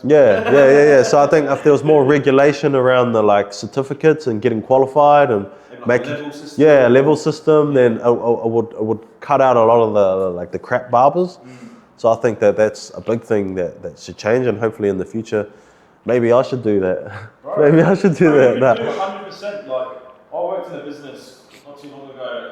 Yeah. So I think if there was more regulation around the like certificates and getting qualified and like level system, then it would cut out a lot of the crap barbers. So I think that's a big thing that should change, and hopefully in the future, maybe I should do that. Right. Maybe I should do that. No. 100%. Like, I worked in a business not too long ago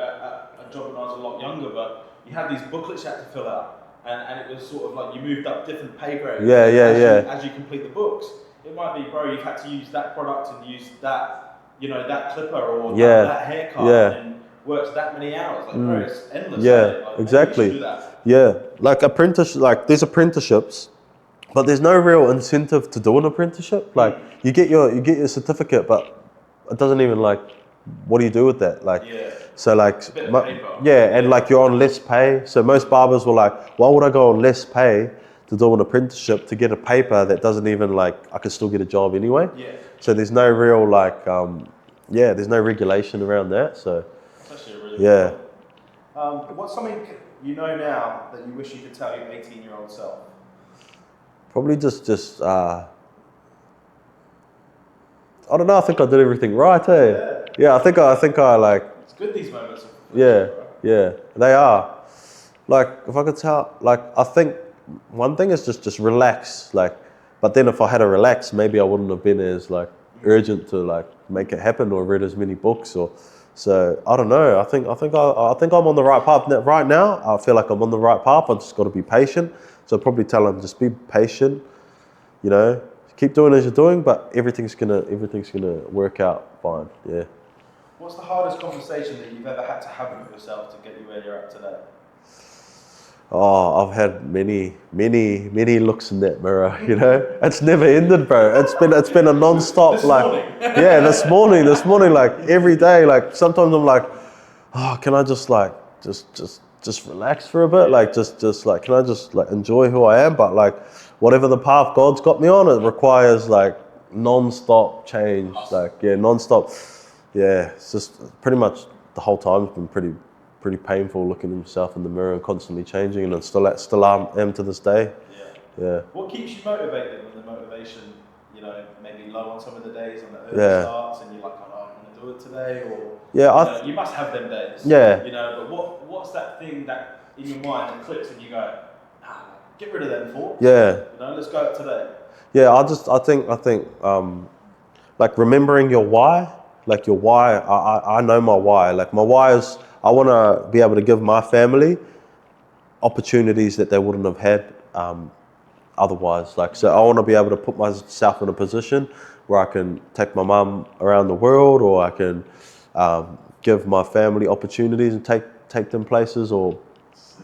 at a job when I was a lot younger, but you had these booklets you had to fill out, and it was sort of like you moved up different pay grades. As you complete the books, it might be, bro, you've had to use that product and use that, you know, that clipper or that haircut and worked that many hours. Like, bro, it's endless. Yeah, exactly. Yeah, like there's apprenticeships, but there's no real incentive to do an apprenticeship. Like you get your certificate, but it doesn't even like, what do you do with that? Like, so like, and like you're on less pay. So most barbers were like, why would I go on less pay to do an apprenticeship to get a paper that doesn't even like, I could still get a job anyway. Yeah. So there's no real like, there's no regulation around that. So that's actually really cool. What's something you know now that you wish you could tell your 18-year-old self? Probably just I don't know. I think I did everything right, eh? Yeah. I think I like. It's good, these moments. Yeah, they are. Like, if I could tell, like, I think one thing is just relax. Like, but then if I had to relax, maybe I wouldn't have been as like urgent to like make it happen or read as many books or. So I don't know. I think I'm on the right path right now. I feel like I'm on the right path. I just got to be patient. So I'd probably tell them, just be patient. You know, keep doing as you're doing, but everything's gonna work out fine. Yeah. What's the hardest conversation that you've ever had to have with yourself to get you where you're at today? Oh, I've had many looks in that mirror. You know, it's never ended, bro. It's been a non-stop. This morning, like every day. Like sometimes I'm like, oh, can I just like just relax for a bit? Like just like, can I just like enjoy who I am? But like whatever the path God's got me on, it requires like non-stop change. Like non-stop. Yeah, it's just pretty much the whole time has been pretty painful looking at himself in the mirror and constantly changing, and still am to this day. Yeah. What keeps you motivated when the motivation, maybe low on some of the days on the early starts, and you're like, oh, I'm going to do it today, or you must have them days. Yeah. But what's that thing that in your mind that clicks and you go, get rid of them thoughts. Yeah. Let's go today. Yeah, I think like remembering your why. Like your why, I know my why. Like my why is I want to be able to give my family opportunities that they wouldn't have had otherwise. Like, so I want to be able to put myself in a position where I can take my mum around the world, or I can give my family opportunities and take them places, or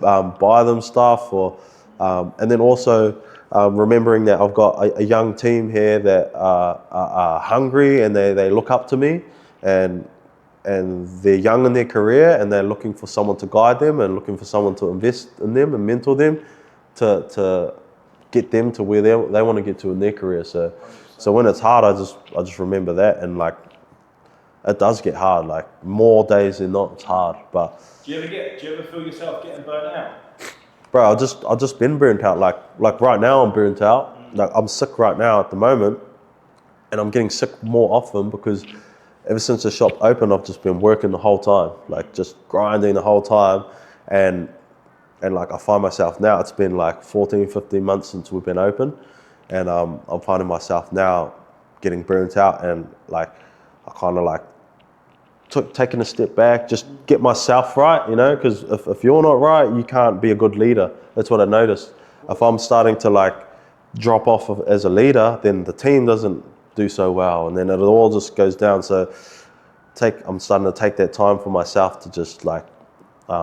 buy them stuff, or and then also remembering that I've got a young team here that are hungry, and they look up to me, and they're young in their career, and they're looking for someone to guide them, and looking for someone to invest in them and mentor them to get them to where they want to get to in their career. So when it's hard, I just remember that, and like it does get hard. Like more days than not, it's hard. But do you ever feel yourself getting burnt out? Bro, I've just been burnt out. Like right now, I'm burnt out. Like I'm sick right now at the moment, and I'm getting sick more often because ever since the shop opened, I've just been working the whole time, like just grinding the whole time, and like I find myself now, it's been like 14, 15 months since we've been open, and I'm finding myself now getting burnt out, and like I kind of like taking a step back, just get myself right, because if you're not right, you can't be a good leader. That's what I noticed. If I'm starting to like drop off as a leader, then the team doesn't do so well, and then it all just goes down. So I'm starting to take that time for myself to just like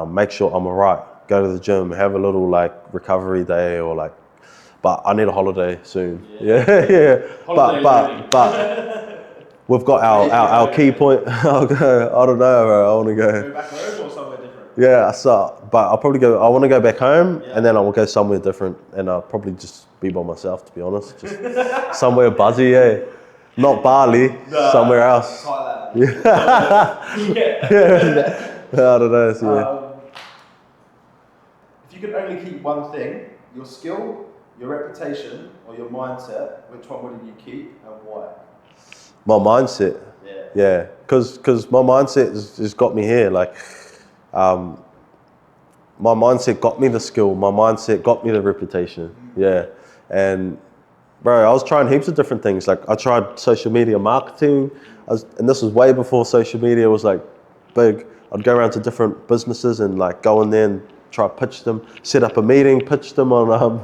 make sure I'm all right. Go to the gym, have a little like recovery day, or like, but I need a holiday soon. Yeah. But we've got our key point. I'll go. I don't know, bro. I want to go. Go back home or somewhere different? Yeah, but I'll probably go. I want to go back home, and then I will go somewhere different, and I'll probably just be by myself, to be honest. Just somewhere buzzy, not Bali, somewhere else. Thailand. Yeah. I don't know. So, if you could only keep one thing, your skill, your reputation, or your mindset, which one would you keep and why? My mindset. Yeah. Because my mindset has got me here. Like, my mindset got me the skill. My mindset got me the reputation. Yeah. And bro, I was trying heaps of different things. Like I tried social media marketing, and this was way before social media was like big. I'd go around to different businesses and like go in there and try to pitch them, set up a meeting, pitch them on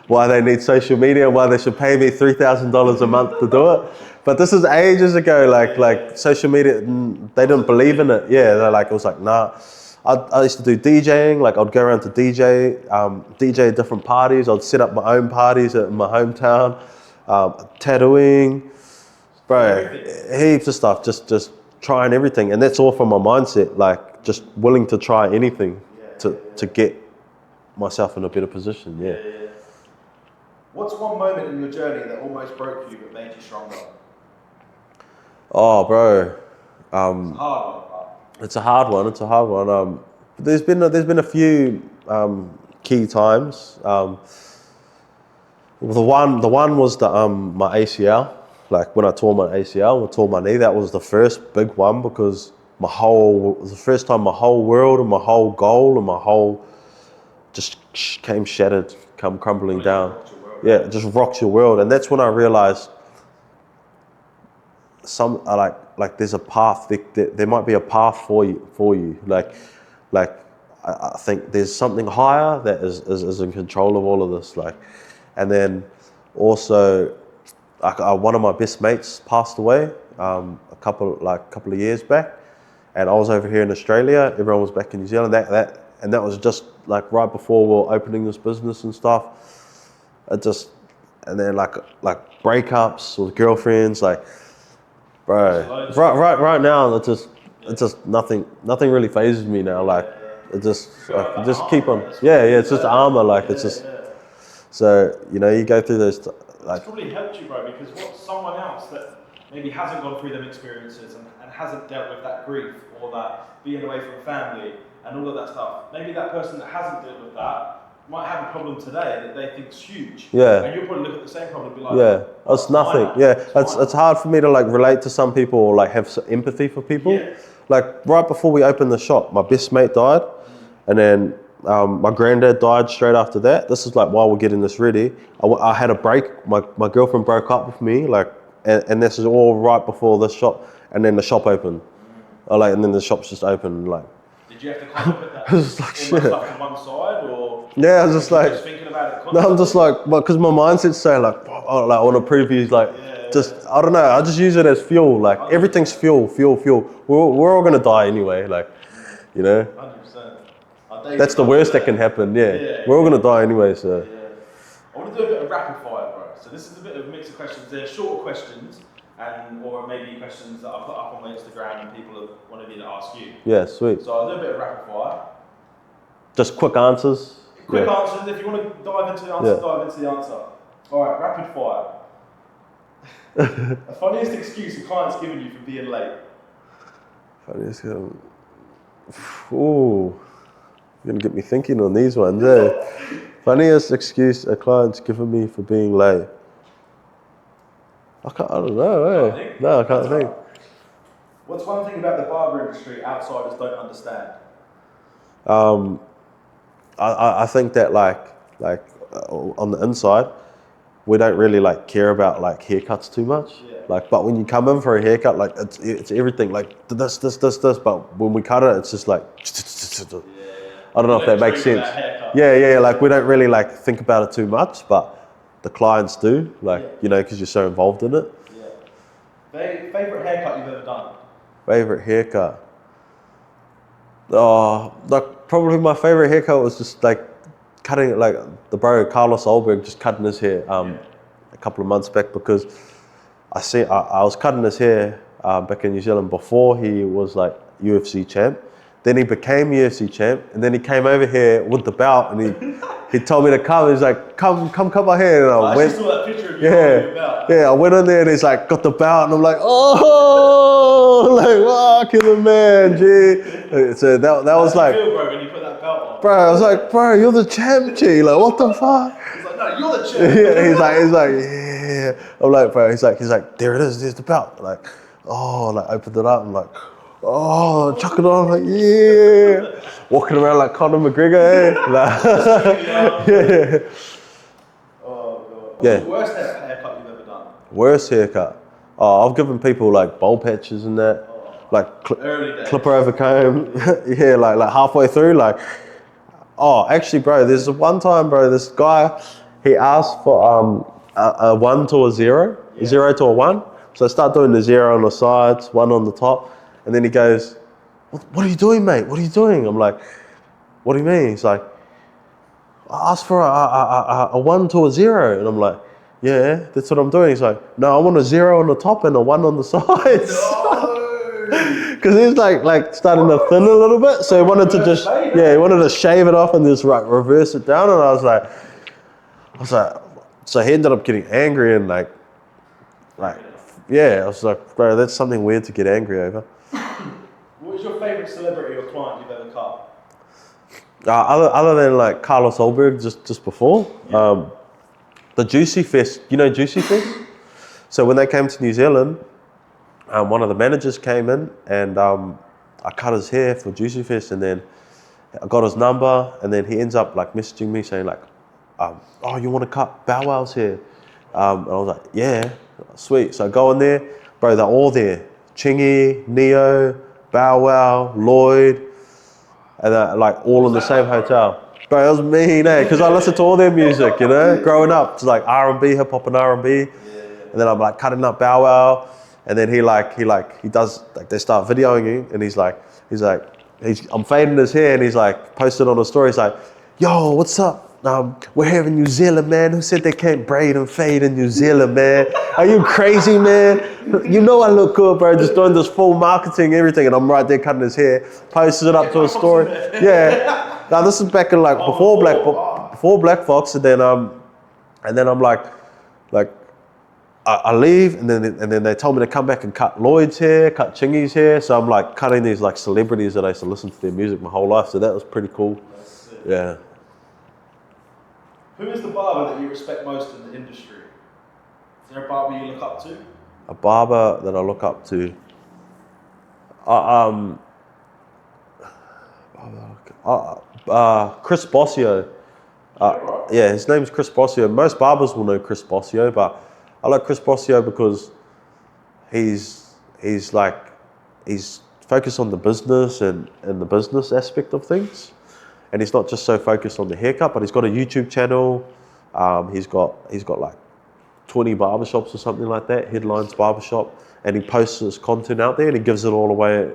why they need social media, why they should pay me $3,000 a month to do it. But this is ages ago. Like social media, they didn't believe in it. Yeah, they're like, it was like, nah. I used to do DJing. Like I'd go around to DJ at different parties. I'd set up my own parties in my hometown, tattooing, bro, heaps of stuff. Just trying everything, and that's all from my mindset. Like just willing to try anything to get myself in a better position. Yeah. What's one moment in your journey that almost broke you but made you stronger? Oh, bro. It's a hard one. It's a hard one. There's been a few key times. The one was my ACL. Like when I tore my ACL, I tore my knee. That was the first big one because it was the first time my whole world and my whole goal and my whole just came shattered, come crumbling down. Yeah, it just rocks your world, and that's when I realized there's a path. There might be a path for you. Like I think there's something higher that is in control of all of this. Like, and then also one of my best mates passed away a couple of years back, and I was over here in Australia. Everyone was back in New Zealand. That was just like right before we were opening this business and stuff. And then like breakups with girlfriends, like, bro. Right now, it's just nothing really phases me now. Like, it just keep on. Yeah, it's just armor. Like, it's just. So, you know, you go through those. Like, it's probably helped you, bro, because what someone else that maybe hasn't gone through them experiences and hasn't dealt with that grief or that being away from family and all of that stuff, maybe that person that hasn't dealt with that might have a problem today that they think's huge. Yeah. And you'll probably look at the same problem and be like, yeah, it's nothing. Yeah, it's hard for me to like relate to some people or like have empathy for people. Yeah. Like right before we opened the shop, my best mate died, and then my granddad died straight after that. This is like while we're getting this ready. I had a break. My girlfriend broke up with me, like, and this is all right before this shop, and then the shop opened. And then the shop's just open, like. Did you have to kind of put that It's like shit. stuff on one side, or? Yeah, I was just like. Just thinking about it No, I'm just like, because my mindset's so like, I want to prove you, like, I don't know. I just use it as fuel. Like, everything's fuel. We're all gonna die anyway. Like, you know. 100%. That's the worst that can happen. Yeah. We're all gonna die anyway. So. Yeah. I want to do a bit of rapid fire, bro. So this is a bit of a mix of questions. They're short questions, or maybe questions that I put up on my Instagram and people have wanted me to ask you. Yeah, sweet. So I'll do a bit of rapid fire. Just quick answers. Quick answers. If you want to dive into the answer, dive into the answer. All right, rapid fire. The funniest excuse a client's given you for being late. Funniest. Ooh, you're gonna get me thinking on these ones. Eh? Funniest excuse a client's given me for being late. I don't know. Eh? No, I can't think. What's one thing about the barber industry outsiders don't understand? I think that like on the inside, we don't really like care about like haircuts too much. Yeah. Like, but when you come in for a haircut, like it's everything like this. But when we cut it, it's just like. I don't know if that makes sense. Yeah. Like we don't really like think about it too much, but the clients do. Like you know, because you're so involved in it. Yeah. Favorite haircut you've ever done? Favorite haircut. Oh, like probably my favorite haircut was just like cutting it, like the bro Carlos Olberg just cutting his hair a couple of months back, because I was cutting his hair back in New Zealand before he was like UFC champ. Then he became UFC champ, and then he came over here with the belt, and he told me to come. He's like, come cut my hair, and I went. Saw that picture of you with your belt. I went in there, and he's like, got the belt, and I'm like, oh, like, wow, kill the man, G. So that was like. How did you feel, bro, when you put that belt on? Bro, I was like, bro, you're the champ, G. Like, what the fuck? He's like, no, you're the champ. Yeah, he's like, yeah. I'm like, bro, he's like, there it is, there's the belt. Like, oh, like, opened it up, I'm like, oh, chuck it on, like, yeah. Walking around like Conor McGregor, eh? Like, yeah. Oh, God. Yeah. What's the worst haircut you've ever done? Worst haircut? Oh, I've given people like bowl patches and that. Like Early days. clipper over comb. Yeah, like halfway through, like. Oh, actually, bro, there's one time, bro, this guy, he asked for a 1 to a 0, a 0 to a 1. So I start doing the 0 on the sides, 1 on the top, and then he goes, what are you doing, mate? What are you doing? I'm like, what do you mean? He's like, I asked for a 1 to a 0. And I'm like, yeah, that's what I'm doing. He's like, no, I want a 0 on the top and a 1 on the sides. Because he was like starting to thin a little bit, so he wanted to just he wanted to shave it off and just like reverse it down, and I was like, so he ended up getting angry and like I was like, bro, that's something weird to get angry over. What was your favourite celebrity or client you've ever cut? Other than like Carlos Olberg just before, the Juicy Fest, you know Juicy Fest? So when they came to New Zealand, one of the managers came in and I cut his hair for Juicy Fest, and then I got his number, and then he ends up like messaging me saying like, oh, you want to cut Bow Wow's hair? And I was like, yeah, sweet. So I go in there, bro, they're all there. Chingy, Neo, Bow Wow, Lloyd, and they're like all in the same hotel. Bro, that was mean, eh? Because I listened to all their music, you know, growing up. It's like R&B, hip hop and R&B. And then I'm like cutting up Bow Wow, and then he does like they start videoing you, and I'm fading his hair, and he's like posted on a story. He's like, "Yo, what's up? We're here in New Zealand, man. Who said they can't braid and fade in New Zealand, man? Are you crazy, man? You know I look good, bro. Just doing this full marketing, everything." And I'm right there cutting his hair, posted it up to a story. Yeah. Now this is back in like before Black Fox, and then I'm like I leave, and then they told me to come back and cut Lloyd's hair, cut Chingy's hair. So I'm like cutting these like celebrities that I used to listen to their music my whole life. So that was pretty cool. Yeah. Who is the barber that you respect most in the industry? Is there a barber you look up to? A barber that I look up to. Chris Bossio. Yeah, his name's Chris Bossio. Most barbers will know Chris Bossio, but I like Chris Bossio because he's focused on the business and the business aspect of things. And he's not just so focused on the haircut, but he's got a YouTube channel. He's got like 20 barbershops or something like that, Headlines Barbershop, and he posts his content out there and he gives it all away.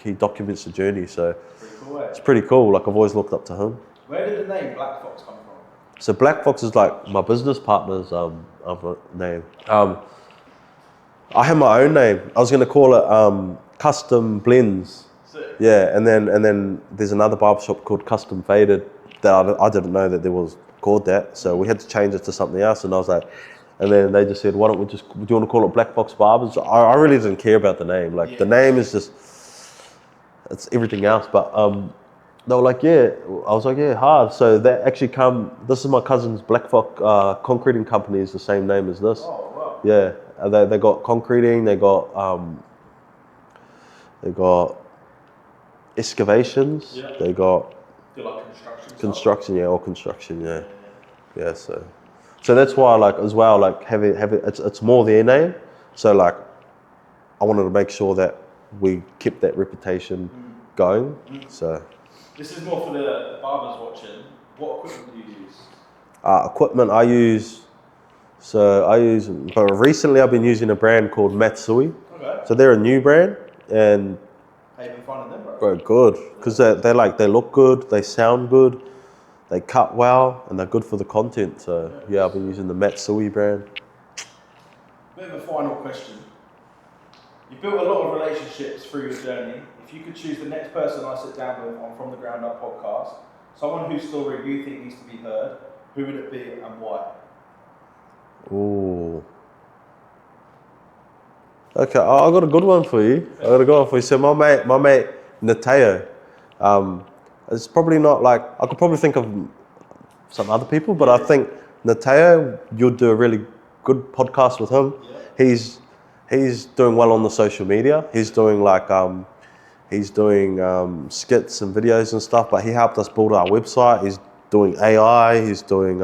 He documents the journey, so it's pretty cool. Like I've always looked up to him. Where did the name Black Fox come from? So Black Fox is like my business partner's name. I have my own name. I was gonna call it Custom Blends. Sick. Yeah, and then there's another barbershop called Custom Faded that I didn't know that there was called that. So we had to change it to something else, and I was like, and then they just said, why don't we do you want to call it Black Fox Barbers? I really didn't care about the name. Like the name is just, it's everything else. But they were like, yeah. I was like, yeah, hard. So that actually this is my cousin's Black Fox concreting company is the same name as this. Oh, wow. Yeah, they got concreting, they got excavations, they got like construction, all construction, yeah. So that's why, like, as well, like have it. It's more their name. So like, I wanted to make sure that we kept that reputation going. So this is more for the barbers watching. What equipment do you use? Equipment I use. But recently I've been using a brand called Matsui. Okay. So they're a new brand, and how you been finding them, bro? bro, good, because they look good, they sound good, they cut well, and they're good for the content. So yeah, I've been using the Matsui brand. Bit of a final question. You built a lot of relationships through your journey. If you could choose the next person I sit down with on From the Ground Up podcast, someone whose story you think needs to be heard, who would it be and why? Ooh. Okay, I got a good one for you. So my mate Nateo, it's probably not like, I could probably think of some other people, but I think Nateo, you'll do a really good podcast with him. Yeah. He's doing well on the social media. He's doing skits and videos and stuff, but he helped us build our website. He's doing AI, he's doing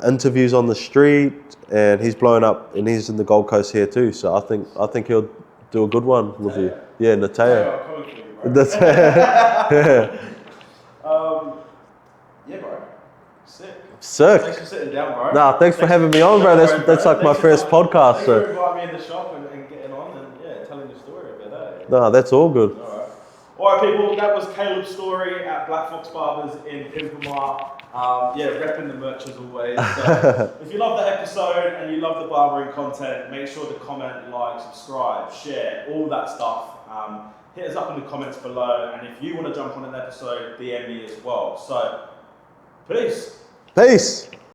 interviews on the street, and he's blown up, and he's in the Gold Coast here too. So I think he'll do a good one with you. Yeah, Nateo. Yeah, bro. Sick. Thanks for sitting down, bro. Nah, thanks for having me on, bro. That's like my first podcast. Thanks for inviting me in the shop and getting on and telling your story a bit. Nah, that's all good. All right, people. That was Caleb's story at Black Fox Barbers in Invermar. Repping the merch as always. So if you love the episode and you love the barbering content, make sure to comment, like, subscribe, share, all that stuff. Hit us up in the comments below, and if you want to jump on an episode, DM me as well. So, peace. Peace.